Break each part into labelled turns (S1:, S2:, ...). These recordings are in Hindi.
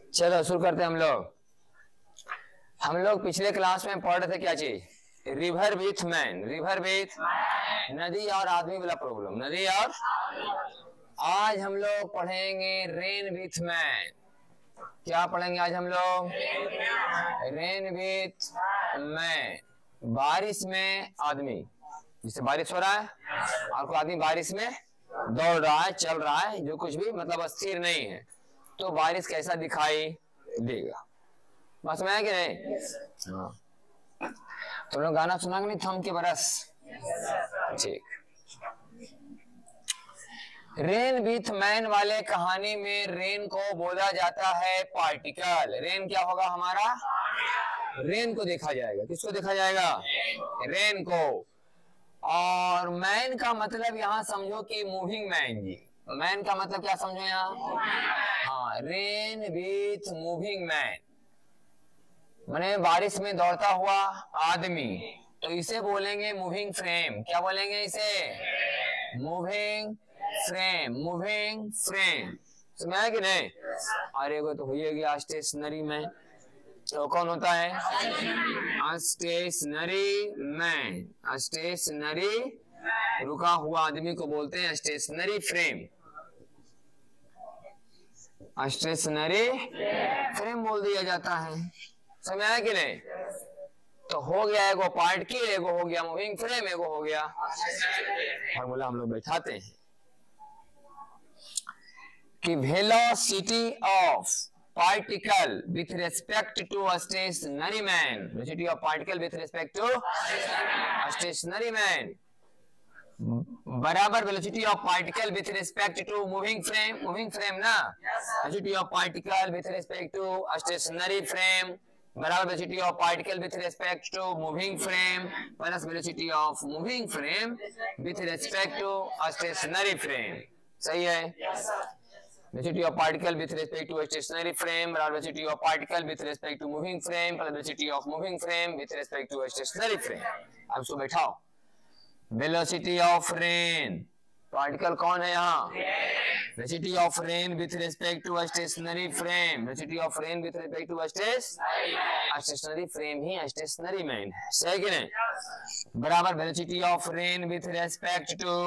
S1: चलो शुरू करते हैं हम लोग पिछले क्लास में पढ़ रहे थे क्या चीज, river with man, river with नदी और आदमी वाला प्रॉब्लम, नदी और आज हम लोग पढ़ेंगे रेन विथ मैन। क्या पढ़ेंगे आज हम लोग? रेन विथ मैन, बारिश में आदमी, जिससे बारिश हो रहा है और कोई आदमी बारिश में दौड़ रहा है, चल रहा है, जो कुछ भी मतलब स्थिर नहीं है, तो बारिश कैसा दिखाई देगा। बात समझ आया कि नहीं? हाँ, तो लोग गाना सुना नहीं, थम के बरस। ठीक, रेन विथ मैन वाले कहानी में रेन को बोला जाता है पार्टिकल। रेन क्या होगा हमारा? रेन को देखा जाएगा। किसको देखा जाएगा? रेन को। और मैन का मतलब यहाँ समझो कि मूविंग मैन जी। मैन का मतलब क्या समझो यहाँ? हाँ, रेन विथ मूविंग मैन, माने बारिश में दौड़ता हुआ आदमी, तो इसे बोलेंगे मूविंग फ्रेम। क्या बोलेंगे इसे? Moving frame, moving frame. समझ आया कि नहीं? अरे वो तो हो गया स्टेशनरी मैन। तो कौन होता है? Stationery man. स्टेशनरी, रुका हुआ आदमी को बोलते हैं स्टेशनरी फ्रेम। स्टेशनरी फ्रेम बोल दिया जाता है। समझ आया कि नहीं? तो हो गया एगो पार्टिकल, एगो हो गया मूविंग फ्रेम, एगो हो गया फॉर्मूला। हम लोग बैठाते हैं कि velocity of particle with respect to a stationary man, velocity of particle with respect to a stationary man बराबर velocity of particle with respect to moving frame, moving frame ना, velocity of particle with respect to a stationary frame बराबर velocity of particle with respect to moving frame plus velocity of moving frame with respect to a stationary frame। सही है? velocity of particle with respect to a stationary frame or velocity of particle with respect to moving frame plus velocity of moving frame with respect to a stationary frame। अब इसको बैठाओ। velocity of rain, पार्टिकल कौन है यहाँ? velocity of rain with respect to a stationary frame, velocity of rain with respect to a stationary frame he stationary man है। सही कि नहीं? बराबर velocity of rain with respect to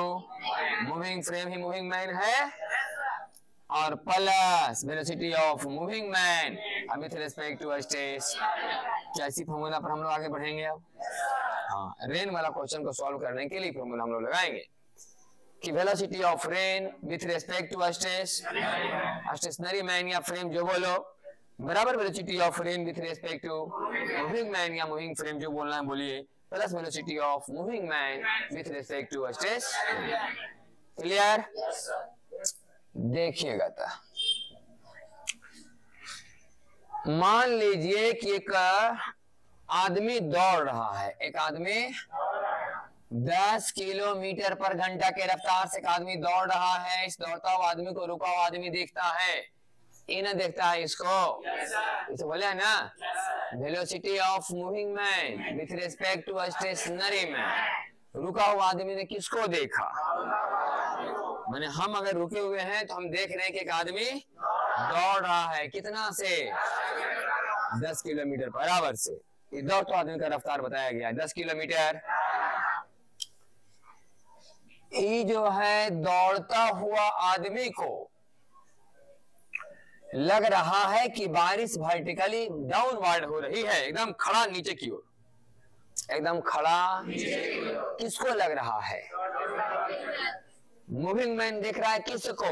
S1: moving frame he moving man है, और plus velocity of moving man with respect to स्टेस। कैसी फॉर्मूला पर हम लोग आगे बढ़ेंगे अब? हाँ, रेन वाला क्वेश्चन को सॉल्व करने के लिए फॉर्मूला हम लोग लगाएंगे कि velocity of rain with respect to स्टेस, स्टेशनरी मैन या फ्रेम जो बोलो, बराबर velocity of rain with respect to moving man या मूविंग फ्रेम जो बोलना है बोलिए, plus velocity of moving man with respect to स्टेस। क्लियर? देखिएगा था, मान लीजिए कि एक आदमी दौड़ रहा है, एक आदमी 10 किलोमीटर पर घंटा के रफ्तार से एक आदमी दौड़ रहा है। इस दौड़ता हुआ आदमी को रुका हुआ आदमी देखता है, ये ना देखता है इसको, इसे बोले है ना velocity of moving man with respect to stationary man. रुका हुआ आदमी ने किसको देखा? माने हम अगर रुके हुए हैं तो हम देख रहे हैं कि एक आदमी दौड़ रहा है, कितना से? 10 किलोमीटर बराबर से। ये दौड़ता आदमी का रफ्तार बताया गया है 10 किलोमीटर। ये जो है दौड़ता हुआ आदमी को लग रहा है कि बारिश वर्टिकली डाउनवर्ड हो रही है, एकदम खड़ा नीचे की ओर, एकदम खड़ा। किसको लग रहा है? मूविंग मैन देख रहा है किसको?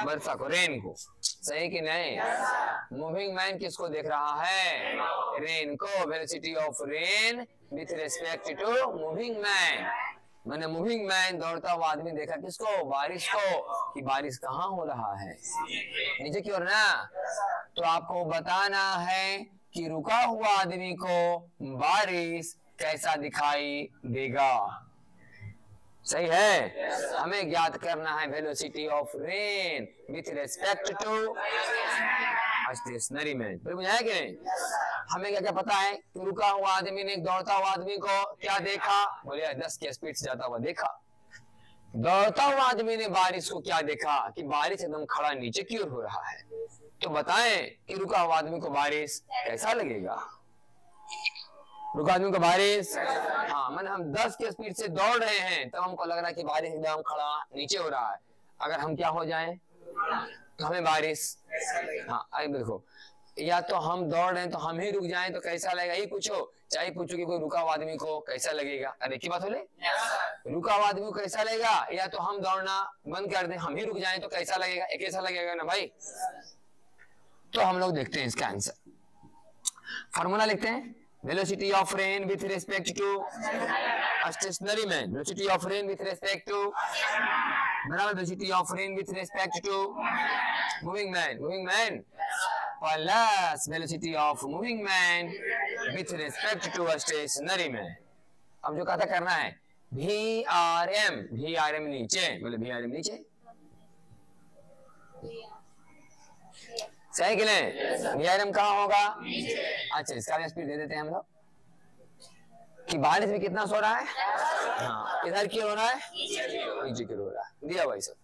S1: वर्षा को, रेन को। सही कि नहीं? मूविंग मैन किसको देख रहा है? रेन को। Velocity of rain with respect to moving man, मैंने मूविंग मैन दौड़ता हुआ आदमी देखा किसको? बारिश को, कि बारिश कहाँ हो रहा है? नीचे की ओर ना। तो आपको बताना है कि रुका हुआ आदमी को बारिश कैसा दिखाई देगा। सही है? हमें ज्ञात करना है velocity of rain with respect to stationary man. बुझाया कि नहीं? हमें क्या क्या पता है कि रुका हुआ आदमी ने दौड़ता हुआ आदमी को क्या देखा? बोले 10 की स्पीड से जाता हुआ देखा। दौड़ता हुआ आदमी ने बारिश को क्या देखा कि बारिश एकदम खड़ा नीचे की ओर हो रहा है। तो बताएं कि रुका हुआ आदमी को बारिश कैसा लगेगा? रुका आदमी को बारिश, हाँ मैंने हम 10 की स्पीड से दौड़ रहे हैं तब हमको लग रहा है कि बारिश एकदम खड़ा नीचे हो रहा है। अगर हम क्या हो जाएं तो हमें बारिश, हाँ अभी देखो, या तो हम दौड़ रहे हैं तो हम ही रुक जाएं तो कैसा लगेगा, ये पूछो। चाहे पूछो कि कोई रुका हुआ आदमी को कैसा लगेगा। अरे की बात बोले, रुका हुआ आदमी को कैसा लगेगा, या तो हम दौड़ना बंद कर दें हम ही रुक जाएं तो कैसा लगेगा, एक ऐसा लगेगा ना भाई। तो हम लोग देखते हैं इसका आंसर। फॉर्मूला लिखते हैं, velocity of rain with respect to stationary man, velocity of rain with respect to बराबर velocity of rain with respect to moving man, moving man plus velocity of moving man with respect to stationary man. अब जो कहता करना है VRM, VRM नीचे, बोले VRM नीचे, सही कि नहीं? VRM कहाँ होगा? अच्छा इसका भी स्पीड दे देते हैं हम लोग कि बारिश में कितना सो रहा है, हाँ इधर की हो रहा है, नीचे की हो रहा है, दिया भाई सब।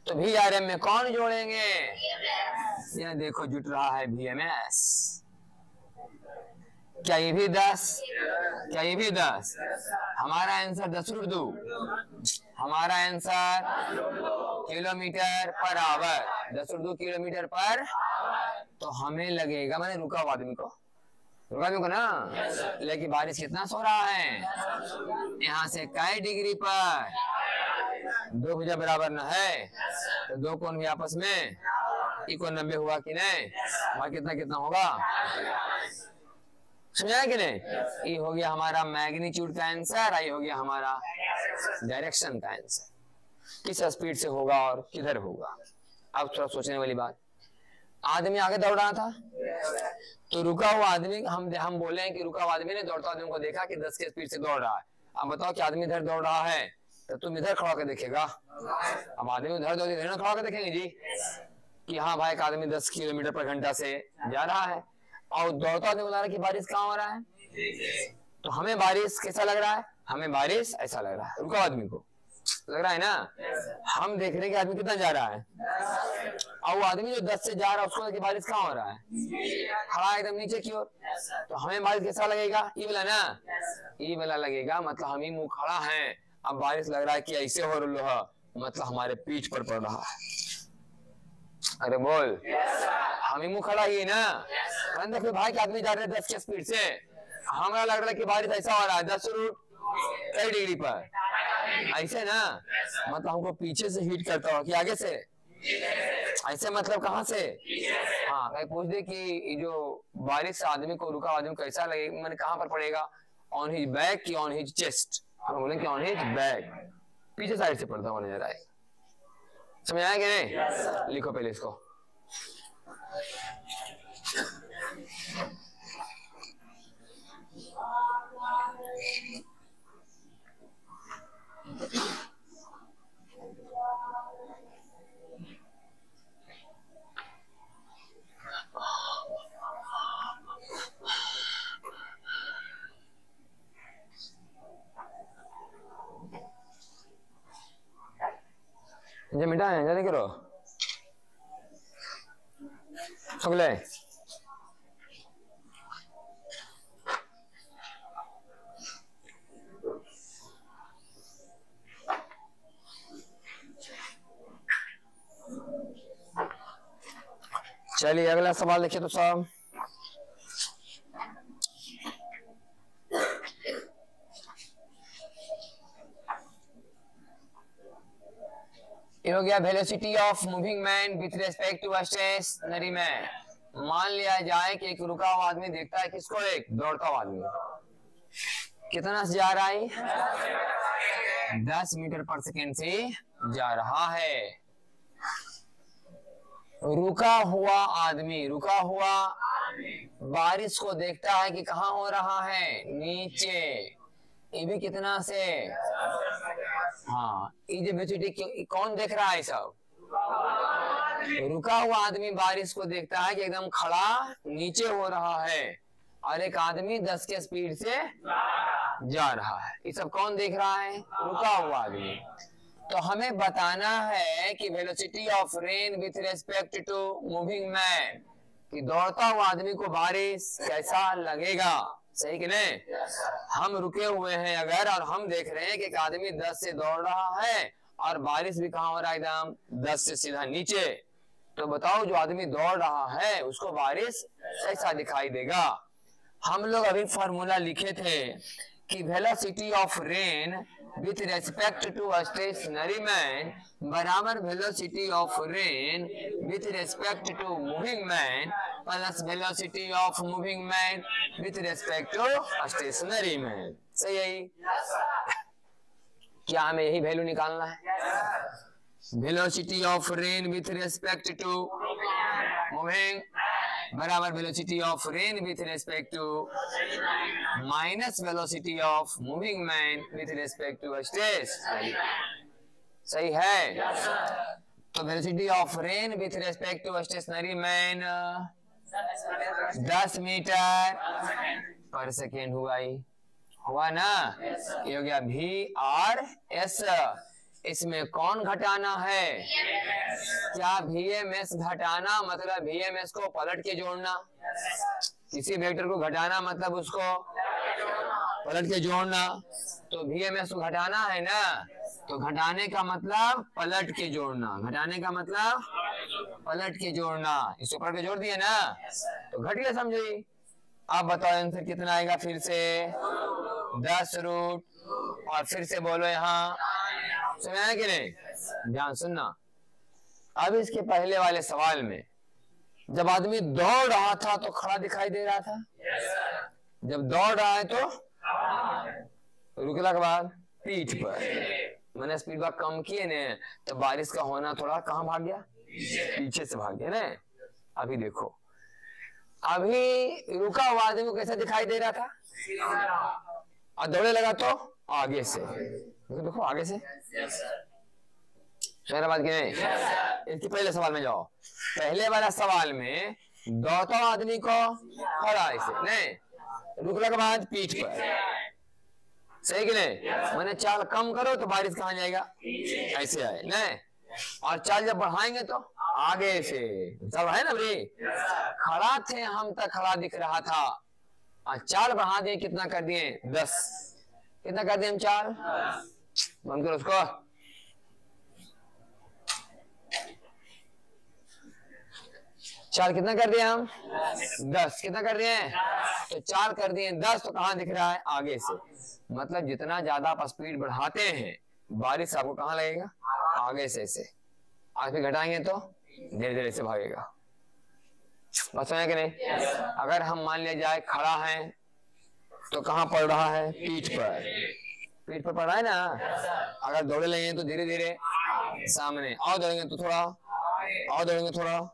S1: तो VRM में कौन जोड़ेंगे? यह देखो जुट रहा है VMS। क्या ये भी 10? क्या ये भी 10? हमारा आंसर 10√2, हमारा answer kilometre per hour, 10√2 kilometre पर। तो हमें लगेगा, मैंने रुका हुआ आदमी को, रुका आदमी को ना, लेकिन बारिश कितना सो रहा है, यहाँ से कई डिग्री पर, 2 भुजा बराबर न है तो 2 कोण भी आपस में इक्वल 90 हुआ कि नहीं, वहां कितना कितना होगा, समझा कि नहीं? ये हो गया हमारा मैग्नीट्यूड का आंसर, ये हो गया हमारा डायरेक्शन का आंसर, किस स्पीड से होगा और किधर होगा। अब थोड़ा सोचने वाली बात, आदमी आगे दौड़ रहा था तो रुका हुआ आदमी, हम बोले हैं कि रुका हुआ आदमी ने दौड़ता आदमी को देखा कि 10 की स्पीड से दौड़ रहा है। अब बताओ कि आदमी इधर दौड़ रहा है तो तुम इधर खड़ा कर देखेगा, अब आदमी उधर दौड़ इधर खड़ा कर देखेंगे जी कि हाँ भाई एक आदमी 10 किलोमीटर पर घंटा से जा रहा है और दौड़ता आदमी बता रहा है कि बारिश कहाँ हो रहा है। तो हमें बारिश कैसा लग रहा है, हमें बारिश ऐसा लग रहा है, रुका आदमी को लग रहा है ना। हम देख रहे हैं कि आदमी कितना जा रहा है और वो आदमी जो 10 से जा रहा है उसको कि बारिश कहाँ हो रहा है, खड़ा एकदम नीचे की ओर। तो हमें बारिश कैसा लगेगा, ये वाला ना, ये वाला लगेगा, मतलब हम ही मुंह खड़ा है, अब बारिश लग रहा है कि ऐसे हो रहा है, मतलब हमारे पीठ पर पड़ रहा है। अरे बोल, हम ही मुंह खड़ा ही ना, देखो भाई कि आदमी जा रहे हैं 10 की स्पीड से, हमें लग रहा है कि बारिश ऐसा हो रहा है 10 डिग्री पर, ऐसे ना, मतलब हमको पीछे से हिट करता हो कि आगे से, ऐसे मतलब कहाँ से, हाँ कहीं पूछ दे कि जो बारिश आदमी को, रुका आदमी को कैसा लगेगा, मैंने कहाँ पर पड़ेगा, ऑन हिज बैक की ऑन हिज चेस्ट, हम बोलेंगे कि ऑन हिज बैक, पीछे साइड से पड़ता हुआ नजर आएगा। समझ आया कि नहीं? लिखो पहले इसको, जब मिटा है जल्दी करो अगले। चलिए अगला सवाल देखिए तो साहब, ये हो गया velocity of moving man with respect to stationary man. मान लिया जाए कि एक रुका हुआ आदमी देखता है किसको, एक दौड़ता हुआ आदमी, कितना से जा रहा है, 10 मीटर पर सेकेंड से जा रहा है। रुका हुआ आदमी, रुका हुआ बारिश को देखता है कि कहाँ हो रहा है, नीचे, ये भी कितना से, हाँ ये वेलोसिटी कौन देख रहा है सब, रुका हुआ आदमी बारिश को देखता है कि एकदम खड़ा नीचे हो रहा है और एक आदमी 10 के स्पीड से जा रहा है। ये सब कौन देख रहा है? रुका हुआ आदमी। तो हमें बताना है कि velocity of rain with respect to moving man, कि दौड़ता हुआ आदमी को बारिश कैसा लगेगा, सही कि नहीं? हम रुके हुए हैं अगर, और हम देख रहे हैं कि एक आदमी 10 से दौड़ रहा है और बारिश भी कहाँ हो रहा है? एकदम 10 से सीधा नीचे। तो बताओ जो आदमी दौड़ रहा है उसको बारिश कैसा दिखाई देगा? हम लोग अभी फॉर्मूला लिखे थे कि velocity of rain with respect to stationary man बराबर velocity of rain with respect to moving man plus velocity of moving man with respect to stationary man. सही है? क्या हमें यही वैल्यू निकालना है? Velocity of rain with respect to moving बराबर velocity of rain with respect to minus velocity of moving man with respect to stationary. सही है? तो velocity of rain with respect to stationary man 10 metre पर सेकेंड हुआ ना? ये हो गया वी आर एस। इसमें कौन घटाना है? क्या VMS घटाना मतलब VMS को पलट के जोड़ना? किसी वेक्टर को घटाना मतलब उसको पलट के जोड़ना। तो VMS को घटाना है ना, तो घटाने का मतलब पलट के जोड़ना। घटाने का मतलब पलट के जोड़ना। इसको पलट के जोड़ दिए ना तो घट गया, समझिए। अब बताओ आंसर कितना आएगा? फिर से 10 रूट और फिर से बोलो यहाँ। सुना कि नहीं? ध्यान सुनना। अब इसके पहले वाले सवाल में जब आदमी दौड़ रहा था तो खड़ा दिखाई दे रहा था। जब दौड़ रहा है तो रुकने के बाद पीठ पर, मैंने स्पीड बार कम किए ने तो बारिश का होना थोड़ा कहाँ भाग गया? पीछे से भाग गया ना। अभी देखो, अभी रुका हुआ आदमी को कैसा दिखाई दे रहा था और दौड़े लगा तो आगे से। देखो आगे से। बात की नहीं? इसके पहले सवाल में जाओ। पहले वाला सवाल में दौड़ता आदमी को खड़ा ऐसे नहीं, रुकने के बाद पीठ पर, सही कि नहीं? मैंने चाल कम करो तो बारिश कहाँ जाएगा? ऐसे आए नहीं, और चाल जब बढ़ाएंगे तो आगे से। सब है ना भाई? खड़ा थे हम तक खड़ा दिख रहा था और चाल बढ़ा दिए। कितना कर दिए? 10। कितना कर दिए हम? चाल बंद करो उसको। चाल कितना कर दिए हम? 10। कितना कर दिए? तो चाल कर दिए 10। तो कहाँ दिख रहा है? आगे से। मतलब जितना ज्यादा आप स्पीड बढ़ाते हैं बारिश आपको कहाँ लगेगा? आगे से। ऐसे आगे घटाएंगे तो धीरे धीरे से भागेगा। बस है कि नहीं? अगर हम मान लिया जाए खड़ा है तो कहाँ पड़ रहा है? पीठ पर। पीठ पर पड़ रहा है ना। अगर दौड़े लेंगे तो धीरे धीरे सामने, और दौड़ेंगे तो थोड़ा, और दौड़ेंगे थोड़ा।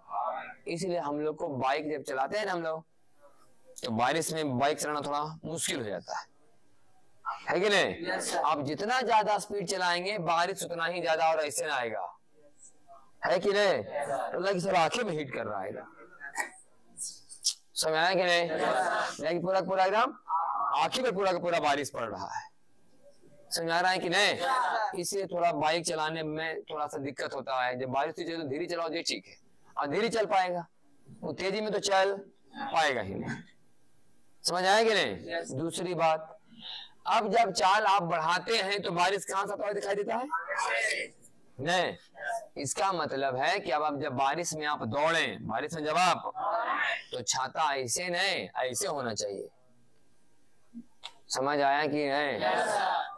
S1: इसलिए हम लोग को बाइक जब चलाते हैं ना हम लोग, तो बारिश में बाइक चलाना थोड़ा मुश्किल हो जाता है कि नहीं? आप जितना ज्यादा स्पीड चलाएंगे बारिश उतना ही ज्यादा और ऐसे ना आएगा, है कि नहीं? तो लगे सब आंखें में हिट कर रहा है। समझ आया कि नहीं? लेकिन पूरा पूरा एकदम आंखें में पूरा का पूरा बारिश पड़ रहा है। समझ आ रहा है कि नहीं? इसलिए थोड़ा बाइक चलाने में थोड़ा सा दिक्कत होता है। जब बारिश तेज तो धीरे चलाओ, ये ठीक है, और धीरे चल पाएगा। वो तेजी में तो चल पाएगा ही नहीं। समझ आया कि नहीं? दूसरी बात, अब जब चाल आप बढ़ाते हैं तो बारिश कहाँ से दिखाई देता है? नहीं, इसका मतलब है कि अब आप जब बारिश में आप दौड़े, बारिश में जब आप, तो छाता ऐसे नहीं, ऐसे होना चाहिए। समझ आया कि नहीं?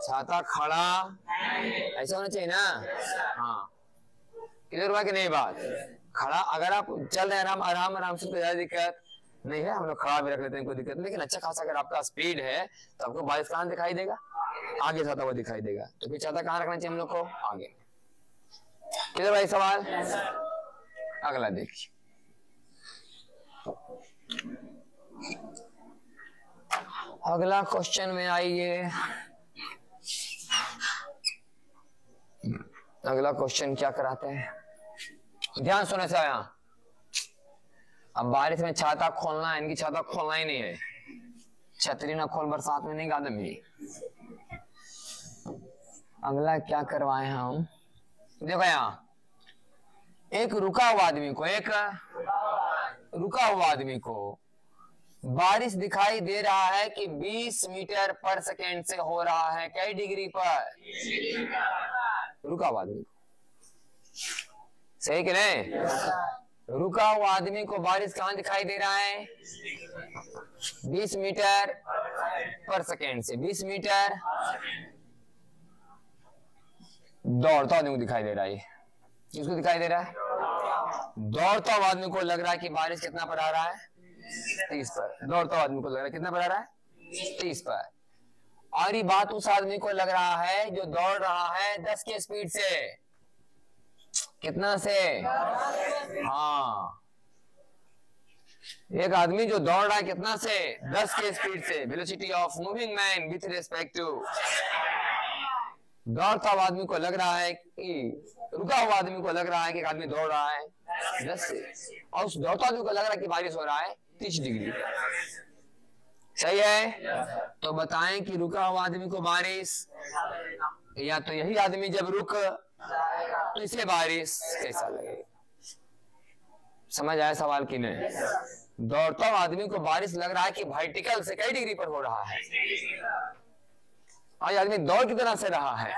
S1: छाता खड़ा ऐसा होना चाहिए ना। हाँ, क्लियर हुआ कि नहीं बात? खड़ा अगर आप चल रहे हैं आराम आराम से तो ज्यादा दिक्कत नहीं है, हम लोग खड़ा भी रख लेते हैं, कोई दिक्कत। लेकिन अच्छा खासा अगर आपका स्पीड है तो आपको बारिश कहाँ दिखाई देगा? आगे छाता हुआ दिखाई देगा। तो फिर छाता कहाँ रखना चाहिए हम लोग को? आगे। किधर भाई सवाल? अगला देखिए। अगला क्वेश्चन में आइए। अगला क्वेश्चन क्या कराते हैं? ध्यान सुने से आया। अब बारिश में छाता खोलना है, इनकी छाता खोलना ही नहीं है। छतरी ना खोल बरसात में नहीं गादम भी। अगला क्या करवाए हम, देखो यहाँ एक रुका हुआ आदमी को बारिश दिखाई दे रहा है कि 20 मीटर पर सेकेंड से हो रहा है, कई डिग्री पर, रुका हुआ आदमी को, सही कि नहीं? रुका हुआ आदमी को बारिश कहां दिखाई दे रहा है? 20 मीटर पर सेकेंड से। 20 मीटर दौड़ता आदमी को दिखाई दे रहा है। किसको दिखाई दे रहा है? दौड़ता हुआ आदमी को लग रहा है कि बारिश कितना पर आ रहा है? 30 पर। दौड़ता हुआ आदमी को लग रहा है कितना पर आ रहा है? 30 पर। और ये बात उस आदमी को लग रहा है जो दौड़ रहा है 10 की स्पीड से। कितना से? हाँ, एक आदमी जो दौड़ रहा है कितना से? 10 के स्पीड से। Velocity of moving man with respect to, दौड़ता हुआ आदमी को लग रहा है कि, रुका हुआ आदमी को लग रहा है कि एक आदमी दौड़ रहा है 10 से, और उस दौड़ता आदमी को लग रहा है कि बारिश हो रहा है 30 डिग्री। सही है? तो बताएं कि रुका हुआ आदमी को बारिश, या तो यही आदमी जब रुक तो इसे बारिश कैसा लगेगा? समझ आया सवाल की नहीं? दौड़ता हुआ आदमी को बारिश लग रहा है कि वर्टिकल से कई डिग्री पर हो रहा है, आज आदमी दौड़ कितना से रहा है?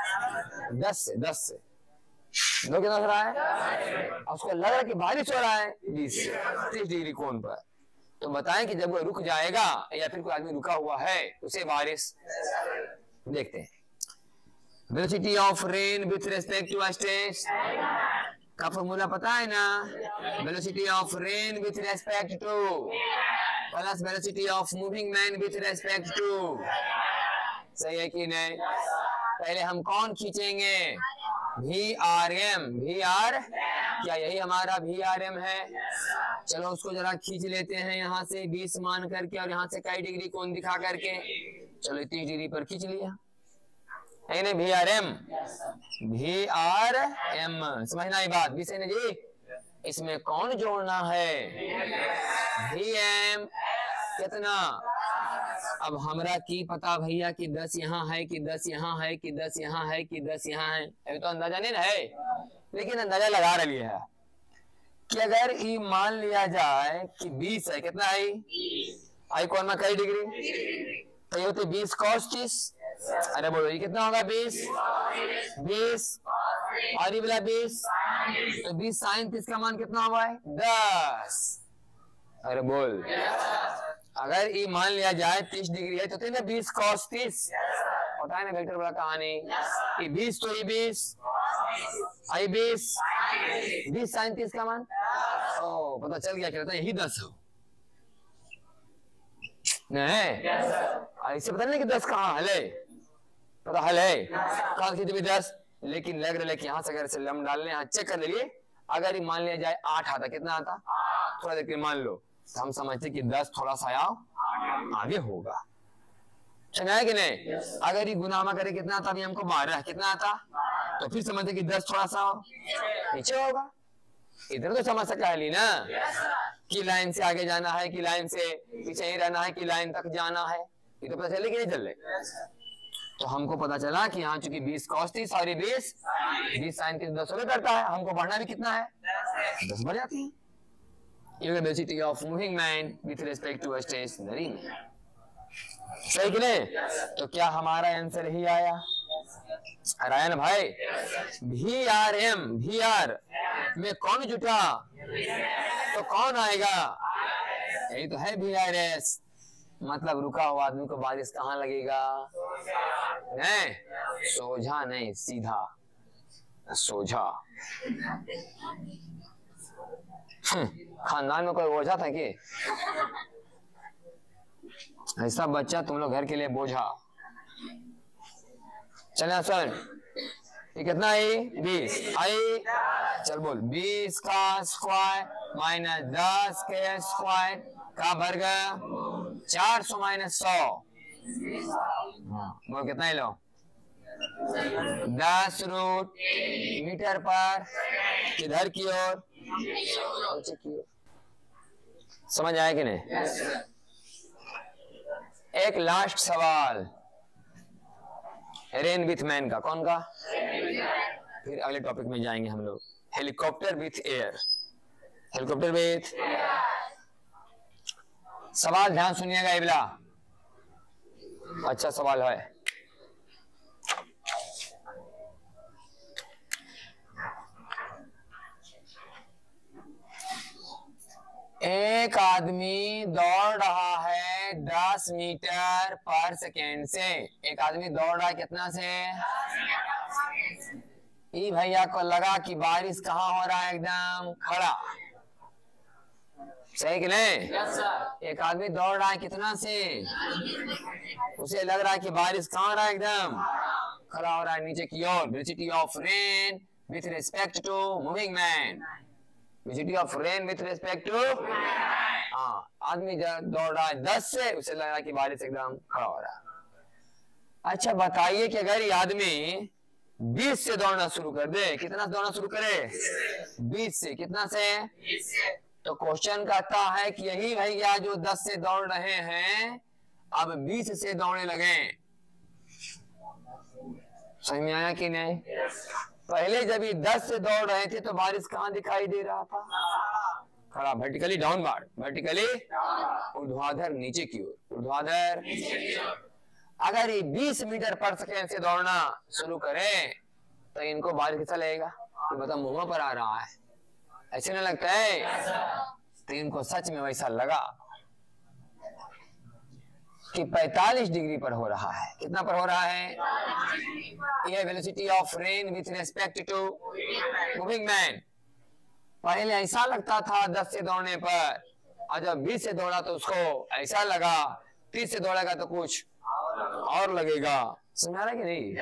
S1: 10 से। दौड़ कितना से रहा है? उसको लग रहा है कि बारिश हो रहा है 20 से 30 डिग्री कोण पर। तो बताएं कि जब वो रुक जाएगा या फिर कोई आदमी रुका हुआ है उसे बारिश, देखते हैं। Velocity of rain with respect to stage का फॉर्मूला पता है ना? Velocity of rain with respect to plus velocity of moving man with respect to. सही है कि नहीं? पहले हम कौन खींचेंगे? VRM। VR, क्या यही हमारा VRM है? चलो उसको जरा खींच लेते हैं यहाँ से 20 मान करके, और यहाँ से कई डिग्री कोण दिखा करके, चलो 30 डिग्री पर खींच लिया है नहीं? VRM समझना ये बात भी सही ना जी? इसमें कौन जोड़ना है? VM कितना? अब हमरा की पता भैया कि 10 यहाँ है कि 10 यहाँ है कि 10 यहाँ है कि 10 यहाँ है, अभी तो अंदाजा नहीं ना है, लेकिन अंदाजा लगा रही है कि अगर ये मान लिया जाए कि 20 है, कितना है? आई कौन में कई डिग्री, तो ये होते 20 cos 30। अरे बोलो ये कितना होगा? 20 और ये वाला 20, तो 20 sin 30 का मान कितना हुआ है? 10। अरे बोल, अगर ये मान लिया जाए 30 डिग्री है तो 20 cos 30 होता है ना वेक्टर वाला कहानी। ये 20 तो ये 20 आई 20 sin 30 का मान, ओ पता चल गया, कहता यही 10 हो नहीं? ऐसे पता नहीं कि 10 कहाँ हल है, पता हल है कहाँ की 10, लेकिन लग रहा है कि यहाँ से अगर लम डालने, यहाँ चेक कर लिए, अगर ये मान लिया जाए 8 आता, कितना आता? थोड़ा देर के मान लो, तो हम समझते कि 10 थोड़ा सा आगे होगा, समझ आया कि नहीं? अगर ये गुनामा करे कितना आता? अभी हमको 12, कितना आता? तो फिर समझते कि 10 थोड़ा सा नीचे होगा। इधर तो समझ सका है ना कि लाइन से आगे जाना है कि लाइन से पीछे ही रहना है कि लाइन तक जाना है, ये तो पता चले कि नहीं चले? तो हमको पता चला कि यहाँ चूंकि 20 cos 30 और 20 sin 30 10 करता है, हमको बढ़ना भी कितना है? 10 बढ़ जाती है। Velocity of moving man with respect to stationary, सही कि नहीं? तो क्या हमारा आंसर ही आया? आया ना भाई? VRM, VR में कौन जुटा तो कौन आएगा? यही तो है VRS, मतलब रुका हुआ आदमी को बारिश कहाँ लगेगा? नहीं, सोझा नहीं, सीधा सोझा। खानदान में कोई ओझा था कि ऐसा बच्चा तुम लोग घर के लिए बोझा? चलिए सर, ये कितना है? 20 आई, चल बोल 20 का स्क्वायर माइनस 10 के स्क्वायर का वर्ग 400 माइनस 100, बोल कितना ही लो? 10 रूट मीटर पर किधर की ओर? समझ आया कि नहीं? एक लास्ट सवाल रेन विथ मैन का, कौन का? फिर अगले टॉपिक में जाएंगे हम लोग, helicopter with air. Helicopter with सवाल ध्यान सुनिएगा इबला, अच्छा सवाल है। एक आदमी दौड़ रहा है 10 मीटर पर सेकेंड से। एक आदमी दौड़ रहा है कितना से? ई भैया को लगा कि बारिश कहाँ हो रहा है, एकदम खड़ा, सही कि नहीं? एक आदमी दौड़ रहा है कितना से? उसे लग रहा है कि बारिश कहाँ हो रहा है, एकदम खड़ा हो रहा है नीचे की ओर। Velocity of rain with respect to moving man. Velocity of rain with respect to, हाँ, आदमी दौड़ रहा है 10 से, उसे लग रहा है कि बारिश एकदम खड़ा हो रहा है। अच्छा बताइए कि अगर ये आदमी 20 से दौड़ना शुरू कर दे, कितना दौड़ना शुरू करे? 20 से। कितना से? तो क्वेश्चन कहता है कि यही भैया जो 10 से दौड़ रहे हैं अब 20 से दौड़ने लगे। समझ में आया कि नहीं? पहले जब ये 10 से दौड़ रहे थे तो बारिश कहाँ दिखाई दे रहा था? खड़ा, वर्टिकली डाउनवर्ड, वर्टिकली ऊर्ध्वाधर नीचे की ओर, ऊर्ध्वाधर। अगर ये 20 मीटर पर सेकेंड से दौड़ना शुरू करे तो इनको बारिश कैसा लगेगा? तो बता, मुंह पर आ रहा है, ऐसे नहीं लगता है? तो इनको सच में वैसा लगा कि 45 डिग्री पर हो रहा है। कितना पर हो रहा है? यह velocity of rain with respect to moving man. पहले ऐसा लगता था 10 से दौड़ने पर, और जब 20 से दौड़ा तो उसको ऐसा लगा, 30 से दौड़ेगा तो कुछ और लगेगा। समझ रहा है कि नहीं?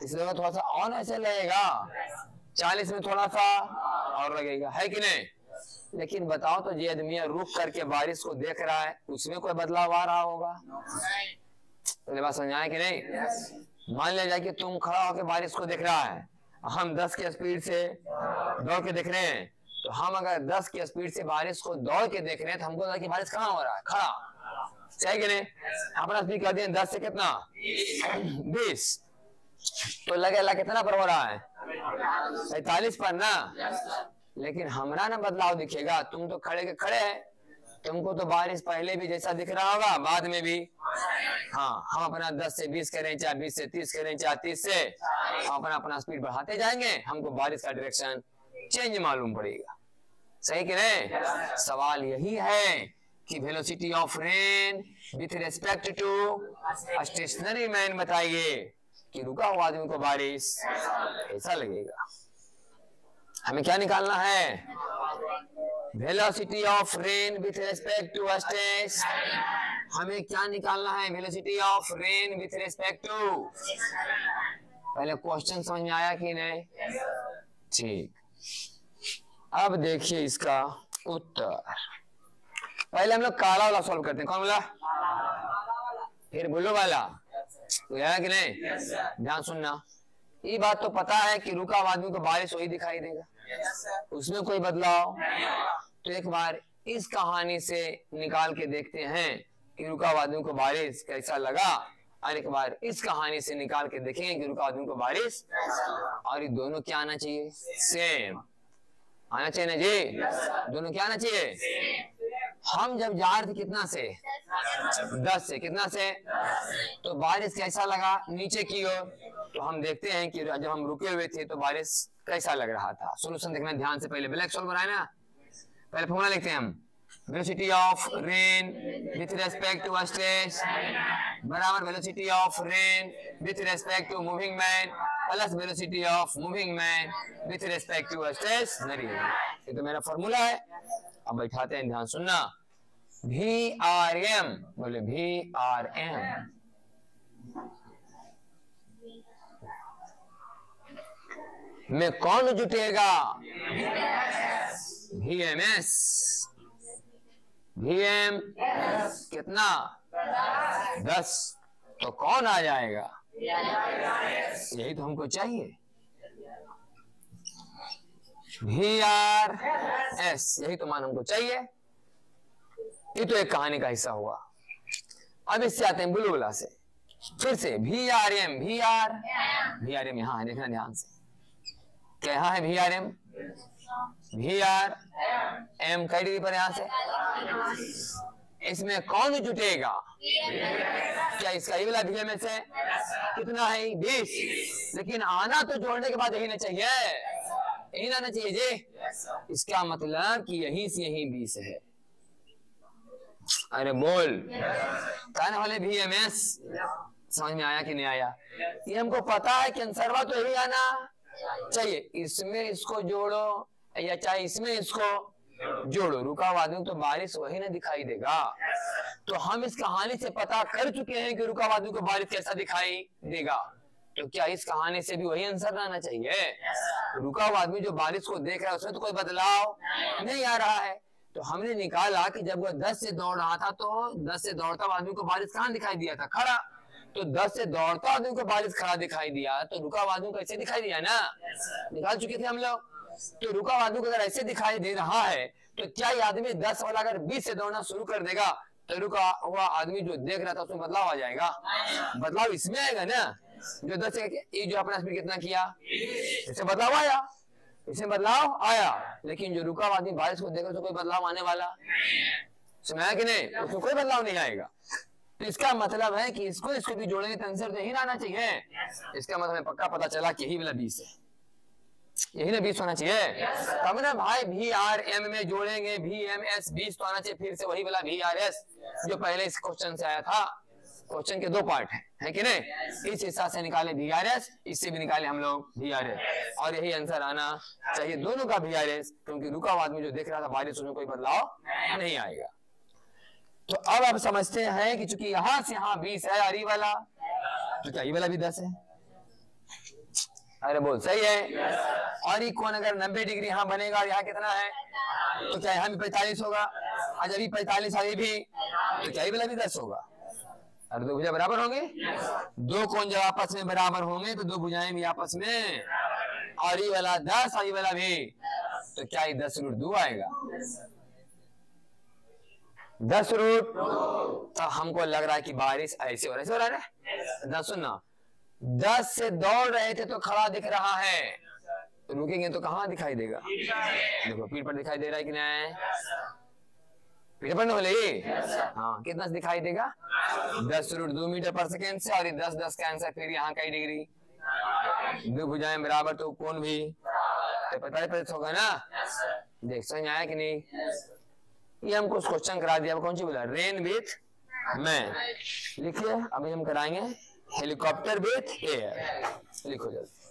S1: 30 से दौड़ा थोड़ा सा और ऐसे लगेगा, 40 में थोड़ा सा और लगेगा, है कि नहीं? लेकिन बताओ तो ये आदमी रुक करके बारिश को देख रहा है, उसमें कोई बदलाव आ रहा होगा? तो बात समझ आए कि नहीं? मान लिया जाए कि तुम खड़ा होकर बारिश को देख रहा है, हम 10 की स्पीड से दौड़ के देख रहे हैं, तो हम अगर 10 की स्पीड से बारिश को दौड़ के देख रहे हैं तो हमको लगा कि बारिश कहाँ हो रहा है? खड़ा, सही कि नहीं? अपना स्पीड कर दिए 10 से कितना? 20, तो लगेगा कितना पर हो रहा है? 45 पर ना। लेकिन हमरा ना बदलाव दिखेगा, तुम तो खड़े के खड़े हैं, तुमको तो बारिश पहले भी जैसा दिख रहा होगा, बाद में भी। हाँ, हम अपना 10 से 20 करें, चाहे 20 से 30 करें, चाहे 30 से, हम अपना स्पीड बढ़ाते जाएंगे, हमको बारिश का डायरेक्शन चेंज मालूम पड़ेगा, सही कि नहीं? सवाल यही है कि velocity of rain with respect to stationary man बताइए कि रुका हुआ आदमी को बारिश कैसा लगेगा। हमें क्या निकालना है? Velocity of rain with respect to stationary. हमें क्या निकालना है? Velocity of rain with respect to. पहले क्वेश्चन समझ में आया कि नहीं? ठीक, अब देखिए इसका उत्तर। पहले हम लोग काला वाला सॉल्व करते हैं। कौन वाला? फिर ब्लू वाला, तो यार कि नहीं? ध्यान सुनना, ये बात तो पता है कि रुका हुआ आदमी को बारिश वही दिखाई देगा, उसमें कोई बदलाव। तो एक बार इस कहानी से निकाल के देखते हैं कि रुका हुआ आदमी को बारिश कैसा लगा, और एक बार इस कहानी से निकाल के देखेंगे कि रुका आदमी को बारिश, और ये दोनों क्या आना चाहिए? सेम आना चाहिए ना जी? दोनों क्या आना चाहिए? हम जब जा रहे थे कितना से? 10 से। कितना से? तो बारिश कैसा लगा? नीचे की ओर। तो हम देखते हैं कि जब हम रुके हुए थे तो बारिश कैसा लग रहा था। सोल्यूशन देखना ध्यान से, पहले ब्लैक सॉल्व बनाए ना, पहले फॉर्मूला लिखते हैं हम। Velocity of rain with respect to stationary बराबर velocity of rain with respect to moving man plus velocity of moving man with respect to stationary. ये तो मेरा फॉर्मूला है। अब बैठाते हैं, ध्यान सुनना। VRM, बोले VRM में कौन जुटेगा? VMS। VM कितना? 10। तो कौन आ जाएगा? यही तो हमको चाहिए, VRS, यही तो मान हमको चाहिए। ये तो एक कहानी का हिस्सा हुआ। अब इससे आते हैं बुलबुला से, फिर से VRM, VRM यहाँ है, देखना ध्यान से, क्या है VRM, VRM कई डिग्री पर यहाँ से, इसमें कौन जुटेगा, क्या इसका ये वाला VMS है, कितना है 20, लेकिन आना तो जोड़ने के बाद यही ना चाहिए, यही ना चाहिए जी, इसका मतलब कि यहीं से यहीं 20 है। अरे बोल कहने वाले VMS समझ में आया कि नहीं आया? ये हमको पता है कि आंसरवा तो यही आना चाहिए, इसमें इसको जोड़ो या चाहे इसमें इसको जोड़ो, रुका हुआ आदमी तो बारिश वही ना दिखाई देगा। तो हम इस कहानी से पता कर चुके हैं कि रुका हुआ आदमी को बारिश कैसा दिखाई देगा, तो क्या इस कहानी से भी वही आंसर आना चाहिए? रुका हुआ आदमी जो बारिश को देख रहा है उसमें तो कोई बदलाव नहीं आ रहा है। तो हमने निकाला कि जब वो 10 से दौड़ रहा था तो 10 से दौड़ता आदमी को बारिश कहाँ दिखाई दिया था, खड़ा। तो 10 से दौड़ता आदमी को बारिश खड़ा दिखाई दिया, तो रुका हुआ आदमी को ऐसे दिखाई दिया ना, निकाल चुके थे हम लोग। तो रुका हुआ आदमी को अगर ऐसे दिखाई दे रहा है तो क्या ये आदमी 10 वाला अगर 20 से दौड़ना शुरू कर देगा तो रुका हुआ आदमी जो देख रहा था उसमें बदलाव आ जाएगा? बदलाव इसमें आएगा ना, जो 10 से जो अपना स्पीड कितना किया इससे बदलाव आया, इसमें बदलाव आया, लेकिन जो रुका हुआ आदमी बारिश को देखकर तो कोई बदलाव आने वाला सुना कि नहीं, उसमें कोई बदलाव नहीं आएगा। तो इसका मतलब है कि इसको भी जोड़ेंगे तो आंसर तो यही आना चाहिए। इसका मतलब पक्का पता चला कि यही वाला 20 है, यही ना 20 होना चाहिए। तब ना भाई VRM में जोड़ेंगे VMS 20 तो आना चाहिए, फिर से वही वाला VRS जो पहले इस क्वेश्चन से आया था। क्वेश्चन के 2 पार्ट है कि नहीं, इस हिस्सा से निकाले VRS, इससे भी निकाले हम लोग VRS, और यही आंसर आना चाहिए दोनों का VRS, क्योंकि रुका हुआ आदमी जो देख रहा था बारिश उसमें कोई बदलाव नहीं आएगा। तो अब आप समझते हैं कि चूंकि यहां से यहां 20 है और ये वाला, तो क्या ये वाला भी 10 है? अरे बोल सही है। और ये कौन अगर 90 डिग्री यहाँ बनेगा और यहाँ कितना है, तो क्या यहाँ भी 45 होगा, और जब 45 आगे भी, तो क्या ये वाला भी 10 होगा? अरे 2 भुजा बराबर होंगे, 2 कोण जब आपस में बराबर होंगे तो 2 भुजाएं भी आपस में, और ये वाला 10 और ये वाला भी, तो क्या ये 10√2 आएगा? 10√2। तो हमको लग रहा है कि बारिश ऐसे हो रहा है ना, सुनना 10 से दौड़ रहे थे तो खड़ा दिख रहा है, रुकेंगे तो कहाँ दिखाई देगा? देखो पीठ पर दिखाई दे रहा है कि नहीं, पीठ पर बोले हाँ, कितना दिखाई देगा? 10√2 मीटर पर सेकेंड से, और 10 का आंसर फिर यहाँ कई डिग्री, 2 भुजाएं बराबर तो कोण भी तो 45 होगा ना। देख समझ आया कि नहीं? ये हमको क्वेश्चन करा दिया, कौन सी बोला, रेन विथ मैन। लिखिए अभी हम कराएंगे हेलीकॉप्टर विथ एयर, लिखो जल्दी।